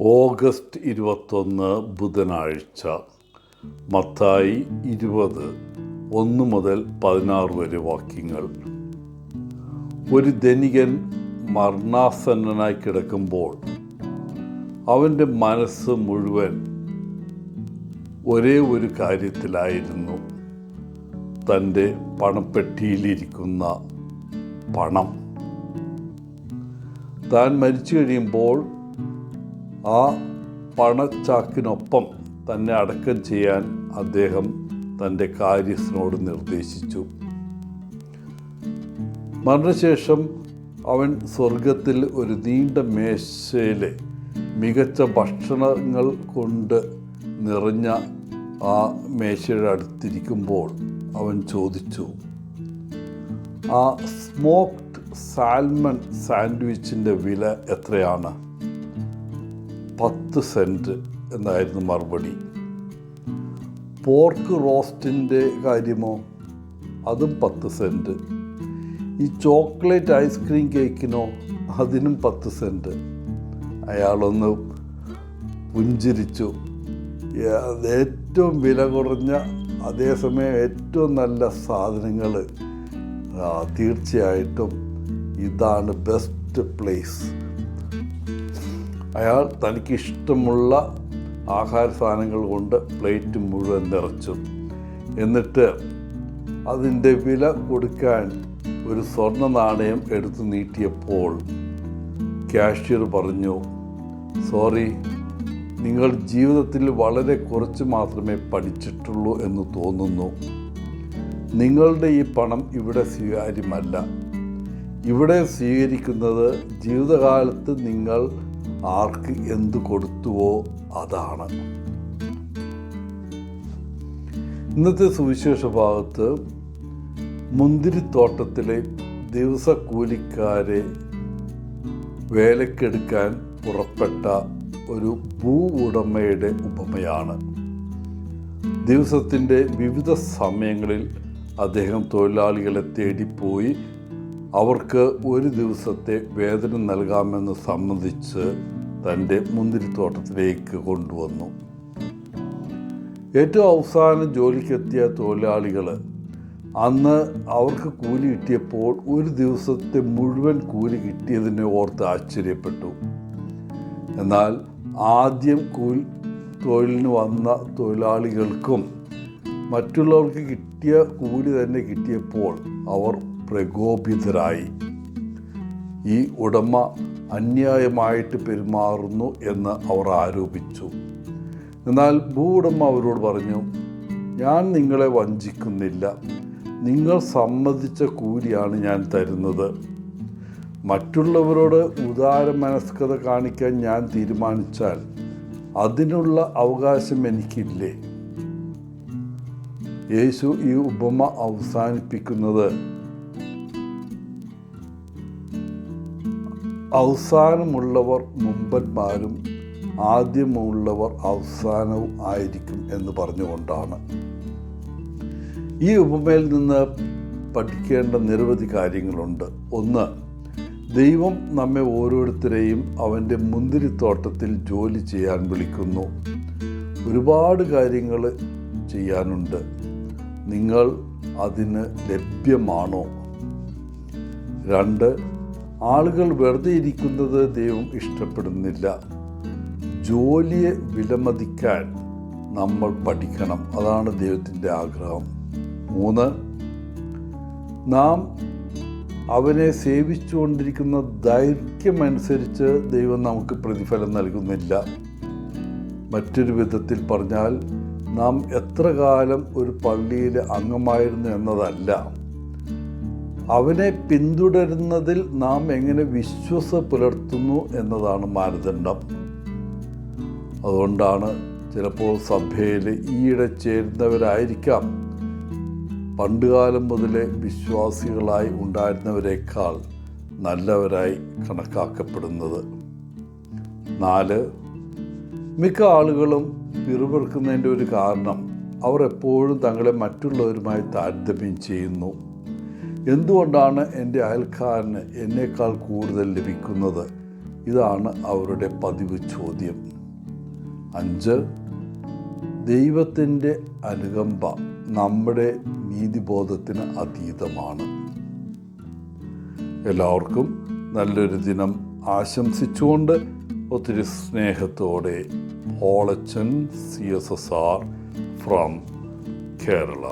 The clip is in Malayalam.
ഓഗസ്റ്റ് 21 ബുധനാഴ്ച. മത്തായി 20 1 മുതൽ 16 വരെ വാക്യങ്ങൾ. ഒരു ധനികൻ മരണാസന്നനായി കിടക്കുമ്പോൾ അവൻ്റെ മനസ്സ് മുഴുവൻ ഒരേ ഒരു കാര്യത്തിലായിരുന്നു: തൻ്റെ പണപ്പെട്ടിയിലിരിക്കുന്ന പണം. താൻ മരിച്ചു കഴിയുമ്പോൾ ആ പണച്ചാക്കിനൊപ്പം തന്നെ അടക്കം ചെയ്യാൻ അദ്ദേഹം തൻ്റെ കാര്യസ്ഥനോട് നിർദ്ദേശിച്ചു. മരണശേഷം അവൻ സ്വർഗത്തിൽ ഒരു നീണ്ട മേശയിലെ മികച്ച ഭക്ഷണങ്ങൾ കൊണ്ട് നിറഞ്ഞ ആ മേശയുടെ അടുത്തിരിക്കുമ്പോൾ അവൻ ചോദിച്ചു, ആ സ്മോക്ഡ് സാൽമൺ സാൻഡ്വിച്ചിൻ്റെ വില എത്രയാണ്? 10 സെൻറ്റ് എന്നായിരുന്നു മറുപടി. പോർക്ക് റോസ്റ്റിൻ്റെ കാര്യമോ? അതും 10 സെൻറ്റ്. ഈ ചോക്ലേറ്റ് ഐസ്ക്രീം കേക്കിനോ? അതിനും 10 സെൻറ്റ്. അയാളൊന്ന് പുഞ്ചിരിച്ചു. ഏറ്റവും വില കുറഞ്ഞ, അതേസമയം ഏറ്റവും നല്ല സാധനങ്ങൾ, തീർച്ചയായിട്ടും ഇതാണ് ബെസ്റ്റ് പ്ലേസ്. അയാൾ തനിക്കിഷ്ടമുള്ള ആഹാര സാധനങ്ങൾ കൊണ്ട് പ്ലേറ്റ് മുഴുവൻ നിറച്ചു. എന്നിട്ട് അതിൻ്റെ വില കൊടുക്കാൻ ഒരു സ്വർണ്ണ നാണയം എടുത്തു നീട്ടിയപ്പോൾ കാഷ്യർ പറഞ്ഞു, സോറി, നിങ്ങൾ ജീവിതത്തിൽ വളരെ കുറച്ച് മാത്രമേ പഠിച്ചിട്ടുള്ളൂ എന്ന് തോന്നുന്നു. നിങ്ങളുടെ ഈ പണം ഇവിടെ സ്വീകാര്യമല്ല. ഇവിടെ സ്വീകരിക്കുന്നത് ജീവിതകാലത്ത് നിങ്ങൾ ആർക്ക് എന്തു കൊടുത്തുവോ അതാണ്. ഇന്നത്തെ സുവിശേഷ ഭാഗത്ത് മുന്തിരിത്തോട്ടത്തിലെ ദിവസക്കൂലിക്കാരെ വേലക്കെടുക്കാൻ പുറപ്പെട്ട ഒരു ഭൂ ഉടമയുടെ ഉപമയാണ്. ദിവസത്തിൻ്റെ വിവിധ സമയങ്ങളിൽ അദ്ദേഹം തൊഴിലാളികളെ തേടിപ്പോയി അവർക്ക് ഒരു ദിവസത്തെ വേതനം നൽകാമെന്ന് സമ്മതിച്ച് തൻ്റെ മുന്തിരിത്തോട്ടത്തിലേക്ക് കൊണ്ടുവന്നു. ഏറ്റവും അവസാനം ജോലിക്കെത്തിയ തൊഴിലാളികൾ അന്ന് അവർക്ക് കൂലി കിട്ടിയപ്പോൾ ഒരു ദിവസത്തെ മുഴുവൻ കൂലി കിട്ടിയതിനെ ഓർത്ത് ആശ്ചര്യപ്പെട്ടു. എന്നാൽ ആദ്യം തൊഴിലിന് വന്ന തൊഴിലാളികൾക്കും മറ്റുള്ളവർക്ക് കിട്ടിയ കൂലി തന്നെ കിട്ടിയപ്പോൾ അവർ പ്രകോപിതരായി. ഈ ഉടമ അന്യായമായിട്ട് പെരുമാറുന്നു എന്ന് അവർ ആരോപിച്ചു. എന്നാൽ ഭൂ ഉടമ അവരോട് പറഞ്ഞു, ഞാൻ നിങ്ങളെ വഞ്ചിക്കുന്നില്ല. നിങ്ങൾ സമ്മതിച്ച കൂലിയാണ് ഞാൻ തരുന്നത്. മറ്റുള്ളവരോട് ഉദാരമനസ്കത കാണിക്കാൻ ഞാൻ തീരുമാനിച്ചാൽ അതിനുള്ള അവകാശം എനിക്കില്ലേ? യേശു ഈ ഉപമ അവസാനിപ്പിക്കുന്നത് അവസാനമുള്ളവർ മുമ്പന്മാരും ആദ്യമുള്ളവർ അവസാനവും ആയിരിക്കും എന്ന് പറഞ്ഞുകൊണ്ടാണ്. ഈ ഉപമയിൽ നിന്ന് പഠിക്കേണ്ട നിരവധി കാര്യങ്ങളുണ്ട്. ഒന്ന്, ദൈവം നമ്മെ ഓരോരുത്തരെയും അവൻ്റെ മുന്തിരിത്തോട്ടത്തിൽ ജോലി ചെയ്യാൻ വിളിക്കുന്നു. ഒരുപാട് കാര്യങ്ങൾ ചെയ്യാനുണ്ട്. നിങ്ങൾ അതിന് ലഭ്യമാണോ? 2, ആളുകൾ വെറുതെ ഇരിക്കുന്നത് ദൈവം ഇഷ്ടപ്പെടുന്നില്ല. ജോലിയെ വിലമതിക്കാൻ നമ്മൾ പഠിക്കണം. അതാണ് ദൈവത്തിൻ്റെ ആഗ്രഹം. 3, നാം അവനെ സേവിച്ചുകൊണ്ടിരിക്കുന്ന ദൈർഘ്യമനുസരിച്ച് ദൈവം നമുക്ക് പ്രതിഫലം നൽകുന്നില്ല. മറ്റൊരു വിധത്തിൽ പറഞ്ഞാൽ, നാം എത്ര കാലം ഒരു പള്ളിയിൽ അംഗമായിരുന്നു എന്നതല്ല, അവനെ പിന്തുടരുന്നതിൽ നാം എങ്ങനെ വിശ്വാസം പുലർത്തുന്നു എന്നതാണ് മാനദണ്ഡം. അതുകൊണ്ടാണ് ചിലപ്പോൾ സഭയിൽ ഈയിടെ ചേരുന്നവരായിരിക്കാം പണ്ടുകാലം മുതലേ വിശ്വാസികളായി ഉണ്ടായിരുന്നവരെക്കാൾ നല്ലവരായി കണക്കാക്കപ്പെടുന്നത്. 4, മിക്ക ആളുകളും പിറുപിറുക്കുന്നതിൻ്റെ ഒരു കാരണം അവർ എപ്പോഴും തങ്ങളെ മറ്റുള്ളവരുമായി താരതമ്യം ചെയ്യുന്നു. എന്തുകൊണ്ടാണ് എൻ്റെ അയൽക്കാരന് എന്നേക്കാൾ കൂടുതൽ ലഭിക്കുന്നത്? ഇതാണ് അവരുടെ പതിവ് ചോദ്യം. 5, ദൈവത്തിൻ്റെ അനുകമ്പ നമ്മുടെ നീതിബോധത്തിന് അതീതമാണ്. എല്ലാവർക്കും നല്ലൊരു ദിനം ആശംസിച്ചുകൊണ്ട് ഒത്തിരി സ്നേഹത്തോടെ പോളച്ചൻ CSSR ഫ്രം കേരള.